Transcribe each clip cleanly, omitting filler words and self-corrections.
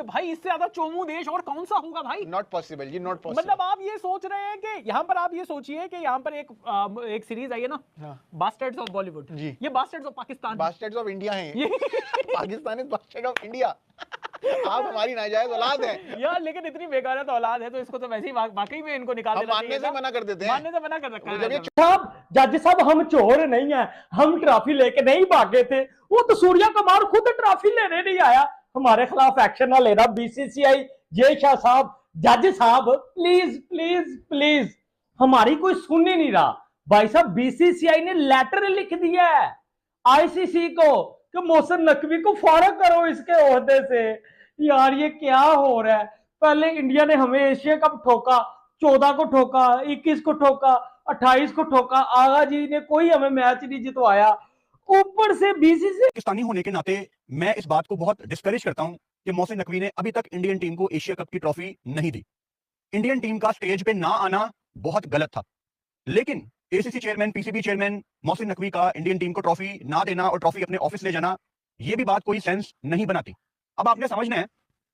भाई इससे ज्यादा चोमू देश और कौन सा होगा भाई? नॉट पॉसिबल जी, नॉट पॉसिबल। मतलब आप ये सोच रहे हैं कि यहाँ पर आप ये सोचिए कि यहाँ पर एक सीरीज आई है ना, बास्टर्ड्स ऑफ बॉलीवुड जी, ये bastards of Pakistan, bastards of India है Pakistan is bastard of India. आप हमारी नाजायज औलाद है यार, लेकिन इतनी बेगारत औलाद है तो इसको तो वैसे ही वाकई में इनको निकाल देना चाहिए। मानने से मना कर देते हैं, मानने से मना कर रखा है। साहब जज साहब, हम चोर नहीं है, हम ट्रॉफी लेके नहीं भागे थे। वो तो सूर्या कुमार खुद ट्रॉफी लेने नहीं आया। हमारे खिलाफ एक्शन ना लेना बीसीसीआई, जय शाह साहब, जज साहब, प्लीज प्लीज प्लीज। हमारी कोई सुन ही नहीं रहा भाई साहब। बीसीसीआई ने लेटर लिख दिया है आईसीसी को कि मोहसिन नकवी को फारग करो इसके ओहदे से। यार ये क्या हो रहा है? पहले इंडिया ने हमें एशिया कप ठोका, 14 को ठोका, 21 को ठोका, 28 को ठोका, आगा जी ने कोई हमें मैच नहीं जितवाया। ऊपर से बीसीसीआई पाकिस्तानी होने के नाते मैं इस बात को बहुत डिस्करेज करता हूं कि मोहसिन नकवी ने अभी तक इंडियन टीम को एशिया कप की ट्रॉफी नहीं दी। इंडियन टीम का स्टेज पे ना आना बहुत गलत था, लेकिन ACC chairman, PCB chairman Mohsin Naqvi का इंडियन टीम को ट्रॉफी ना देना और ट्रॉफी अपने ऑफिस ले जाना, ये भी बात कोई सेंस नहीं बनाती। अब आपने समझना है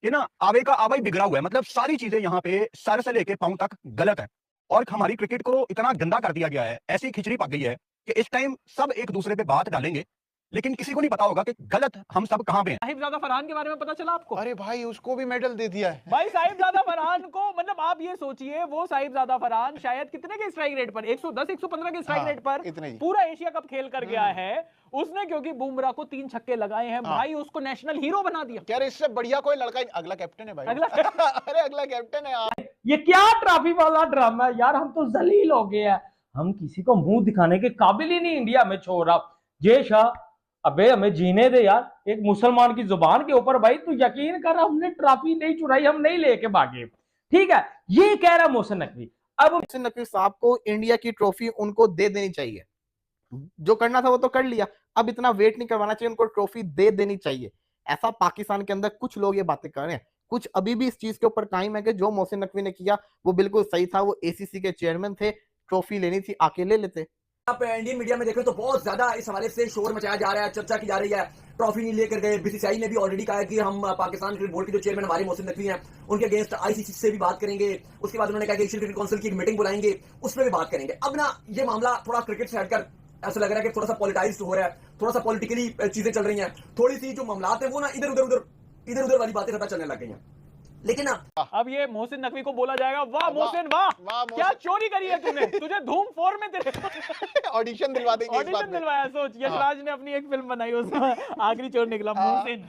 कि ना आवे का आवा ही बिगड़ा हुआ है, मतलब सारी चीजें यहाँ पे सर से लेके पांव तक गलत है और हमारी क्रिकेट को इतना गंदा कर दिया गया है, ऐसी खिचड़ी पक गई है कि इस टाइम सब एक दूसरे पे बात डालेंगे लेकिन किसी को नहीं पता होगा कि गलत हम सब कहां पे हैं। साहिबजादा फरहान के बारे में पता चला आपको? अरे भाई उसको भी मेडल दे दिया है भाई साहिबजादा फरहान को, मतलब आप ये सोचिए वो साहिबजादा फरहान शायद कितने के स्ट्राइक रेट पर, 110 115 के स्ट्राइक रेट पर पूरा एशिया कप खेल कर गया है उसने, क्योंकि बुमराह को 3 छक्के लगाए हैं भाई, उसको नेशनल हीरो बना दिया। क्या इससे बढ़िया कोई लड़का अगला कैप्टन है भाई अरे अगला कैप्टन है। ये क्या ट्रॉफी वाला ड्रामा है यार? हम तो जलील हो गए हैं, हम किसी को मुंह दिखाने के काबिल ही नहीं इंडिया में। छोड़ जय शाह, अबे हमें जीने दे यार एक मुसलमान की जुबान के ऊपर। भाई तू यकीन कर, हमने ट्रॉफी नहीं चुराई, हम नहीं लेके भागे, ठीक है? ये कह रहा मोहसिन नकवी। अब मोहसिन नकवी साहब को इंडिया की ट्रॉफी उनको दे देनी चाहिए, जो करना था वो तो कर लिया, अब इतना वेट नहीं करवाना चाहिए, उनको ट्रॉफी दे देनी चाहिए। ऐसा पाकिस्तान के अंदर कुछ लोग ये बातें कर रहे हैं, कुछ अभी भी इस चीज के ऊपर कायम है कि जो मोहसिन नकवी ने किया वो बिल्कुल सही था। वो एसीसी के चेयरमैन थे, ट्रॉफी लेनी थी आके ले लेते। आप इंडियन मीडिया में देखें तो बहुत ज्यादा इस हवाले से शोर मचाया जा रहा है, चर्चा की जा रही है, ट्रॉफी नहीं लेकर गए। बीसीसीआई ने भी ऑलरेडी कहा है कि हम पाकिस्तान क्रिकेट बोर्ड के जो चेयरमैन हमारे मोहसिन नकवी हैं उनके अगेंस्ट आईसीसी से भी बात करेंगे। उसके बाद उन्होंने कहा कि एशियन क्रिकेट काउंसिल की एक मीटिंग बुलाएंगे, उसमें भी बात करेंगे। अब ना ये मामला थोड़ा क्रिकेट से हटकर ऐसा लग रहा है कि थोड़ा सा पॉलिटाइज्ड हो रहा है, थोड़ा सा पॉलिटिकली चीजें चल रही हैं, थोड़ी सी जो मामला है वो ना इधर उधर वाली बातें पता चलने लग गई हैं। लेकिन अब ये मोहसिन नकवी को बोला जाएगा, वाह मोहसिन वाह, क्या चोरी करी है तूने, तुझे धूम 4 में तेरे ऑडिशन दिलवा देंगे, ऑडिशन दिलवाया। सोच यशराज ने अपनी एक फिल्म बनाई, उसमें आखिरी चोर निकला मोहसिन।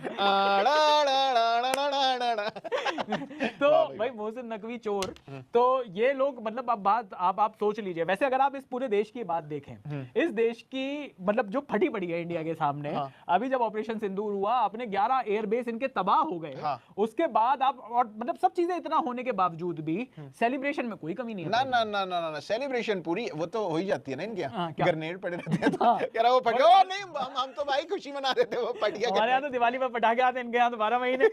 तो भाई मोहसिन नकवी चोर, तो ये लोग मतलब अब बात आप सोच लीजिए। वैसे अगर आप इस पूरे देश की बात देखें, इस देश की मतलब जो फटी पड़ी है इंडिया के सामने, अभी जब ऑपरेशन सिंदूर हुआ अपने 11 एयरबेस इनके तबाह हो गए, उसके बाद आप मतलब सब चीजें इतना होने के बावजूद भी सेलिब्रेशन में कोई कमी नहीं है। ना ना ना ना ना सेलिब्रेशन पूरी वो तो हो ही जाती है ना इनके यहाँ, ग्रेनेड पड़े रहते हैं तो कह रहा वो फट गया। नहीं हम तो भाई खुशी मना रहे थे, वो फट गया। हमारे यहाँ तो दिवाली पर पटाखे आते हैं, इनके यहाँ तो 12 महीने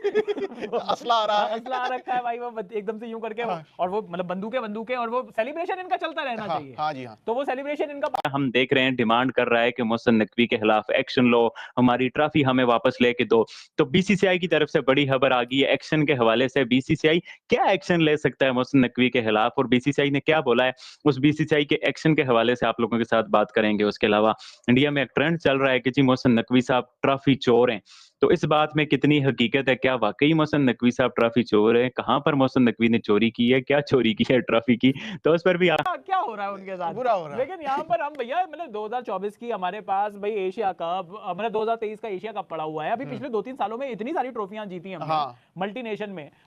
असला आ रहा है, असला आ रखा है भाई, वो एकदम से यूं करके और वो मतलब बंदूकें और वो सेलिब्रेशन इनका चलता रहना चाहिए। हाँ जी हाँ, तो वो सेलिब्रेशन इनका हम देख रहे हैं डिमांड कर रहा है कि मोहसिन नकवी के खिलाफ एक्शन लो, हमारी ट्रॉफी हमें वापस लेके दो। तो बीसीसीआई की तरफ से बड़ी खबर आ गई है एक्शन के हवाले से। बीसीसीआई क्या एक्शन ले सकता है मोहसिन नकवी के खिलाफ और बीसीसीआई ने क्या बोला है, उस बीसीसीआई के एक्शन के हवाले से आप लोगों के साथ बात करेंगे। उसके अलावा इंडिया में एक ट्रेंड चल रहा है कि जी मोहसिन नकवी साहब ट्रॉफी चोर हैं, तो इस बात में कितनी हकीकत है? क्या वाकई मोहसिन नकवी साहब ट्रॉफी चोर है? कहां पर मोहसिन नकवी ने चोरी की है, क्या चोरी की है ट्रॉफी की? तो उस पर भी क्या हो रहा है उनके साथ, बुरा हो रहा है। लेकिन यहाँ पर हम भैया मतलब 2024 की हमारे पास भाई एशिया कप, मतलब 2023 का एशिया कप पड़ा हुआ है। अभी पिछले 2-3 सालों में इतनी सारी ट्रॉफियां जीती हमने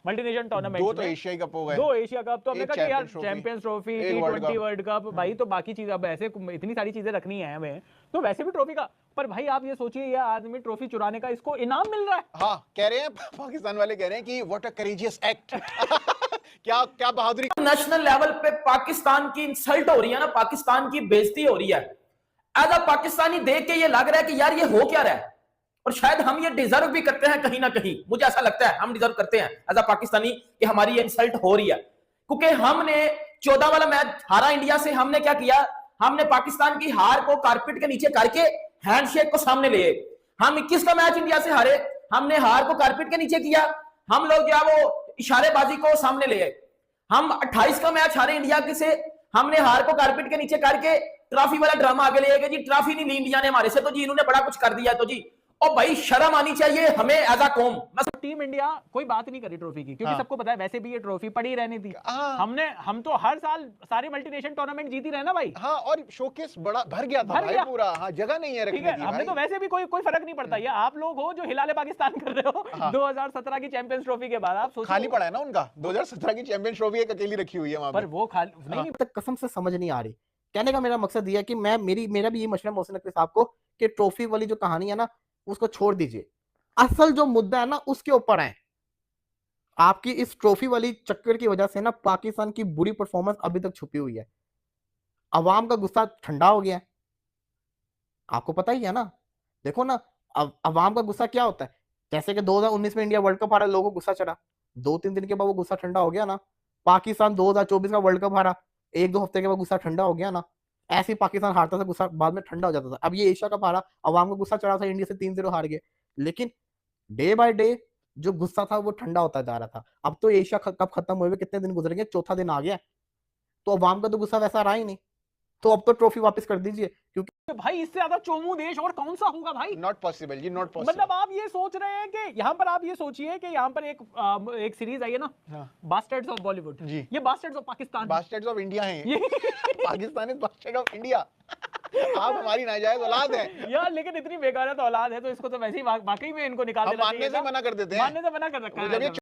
मल्टीनेशन टूर्नामेंट, 2 तो एशिया कप हो गए, 2 एशिया कप, तो हमने कहा यार champions trophy, T20 world cup, भाई तो बाकी चीज अब ऐसे इतनी सारी चीजें रखनी है हमें, तो वैसे भी ट्रॉफी का। पर भाई आप ये सोचिए ये आदमी ट्रॉफी चुराने का इसको इनाम मिल रहा है। हाँ कह रहे हैं पाकिस्तान वाले कह रहे हैं कि व्हाट अ करेजियस एक्ट क्या बहादुरी। नेशनल लेवल पे पाकिस्तान की इंसल्ट हो रही है ना, पाकिस्तान की बेइज्जती हो रही है। एज अ पाकिस्तानी देख के ये लग रहा है कि यार ये हो क्या रहा है, और शायद हम ये डिजर्व भी करते हैं कहीं ना कहीं। मुझे ऐसा लगता है हम डिजर्व करते हैं एज अ पाकिस्तानी कि हमारी ये इंसल्ट हो रही है, क्योंकि हमने 14 वाला मैच हारा इंडिया से। हमने क्या किया, हमने पाकिस्तान की हार को कारपेट के नीचे करके हैंडशेक को सामने ले। हम 21 का मैच इंडिया से हारे, हमने हार को कारपेट के नीचे किया, हम लोग जो है वो इशारेबाजी को सामने ले आए। हम 28 का मैच हारे इंडिया के से, हमने हार को कारपेट के नीचे करके ट्रॉफी वाला ड्रामा आगे ले आए जी, ट्रॉफी नहीं ली इंडिया ने हमारे से, तो जी इन्होंने बड़ा कुछ कर दिया। तो जी और भाई शर्म आनी चाहिए हमें एज अ कौम। टीम इंडिया कोई बात नहीं करी ट्रॉफी की, क्योंकि हाँ। सबको पता है वैसे भी ये ट्रॉफी पड़ी रहनी थी। हाँ। हम तो हर साल सारे मल्टीनेशनल टूर्नामेंट जीती रहे ना भाई। हाँ, और शोकेस बड़ा भर गया था भर भाई गया। पूरा। हाँ, जगह नहीं है ठीक रखने है, की हमने भाई। तो वैसे भी कोई फर्क नहीं पड़ता। ये आप लोग हो जो हिलाले पाकिस्तान कर रहे हो हाँ। 2017 की चैंपियंस ट्रॉफी के बाद। आप सोचो खाली पड़ा है ना उनका, 2017 की चैंपियंस ट्रॉफी एक अकेली रखी हुई है वहां पर पे। वो खाली नहीं, अभी तक कसम से समझ नहीं आ रही। कहने का मेरा मकसद ये है कि मेरा भी ये मशवरा मोहसिन नकवी साहब को कि ट्रॉफी वाली जो कहानी है ना उसको छोड़ दीजिए, असल जो मुद्दा है ना उसके ऊपर है। आपकी इस ट्रॉफी वाली चक्कर की वजह से ना पाकिस्तान की बुरी परफॉर्मेंस अभी तक छुपी हुई है। अवाम का गुस्सा ठंडा हो गया है, आपको पता ही है ना। देखो ना अवाम का गुस्सा क्या होता है, जैसे कि 2019 में इंडिया वर्ल्ड कप हारा, लोगों को गुस्सा चढ़ा, 2-3 दिन के बाद वो गुस्सा ठंडा हो गया ना। पाकिस्तान 2024 का वर्ल्ड कप हारा, 1-2 हफ्ते के बाद गुस्सा ठंडा हो गया ना। ऐसे ही पाकिस्तान हारता था, गुस्सा बाद में ठंडा हो जाता था। अब ये एशिया कप हारा, अवाम का गुस्सा चढ़ा था, इंडिया से 3-0 हार गए, लेकिन डे बाय डे जो गुस्सा था वो ठंडा होता जा रहा था। अब तो एशिया कप खत्म हुए कितने दिन गुजर गए, चौथा दिन आ गया, तो अवाम का तो गुस्सा वैसा रहा ही नहीं। तो अब तो ट्रॉफी वापस कर दीजिए, क्योंकि भाई इससे ज्यादा चोमू देश और कौन सा होगा भाई। नॉट पॉसिबल जी, नॉट पॉसिबल। मतलब आप ये सोच रहे हैं कि यहाँ पर, आप ये सोचिए कि यहाँ पर एक सीरीज आई है ना, हाँ। बास्टर्ड्स ऑफ बॉलीवुड, जी। ये bastards of Pakistan. Bastards of India हैं ये Pakistan is bastard of India. आप हमारी नाजायज औलाद हैं यार, लेकिन इतनी बेगारत औलाद है तो इसको तो वैसे ही वाकई में इनको निकाल हम देना मानने चाहिए से था। मना कर देते हैं। मानने से मना कर रखा है जब ये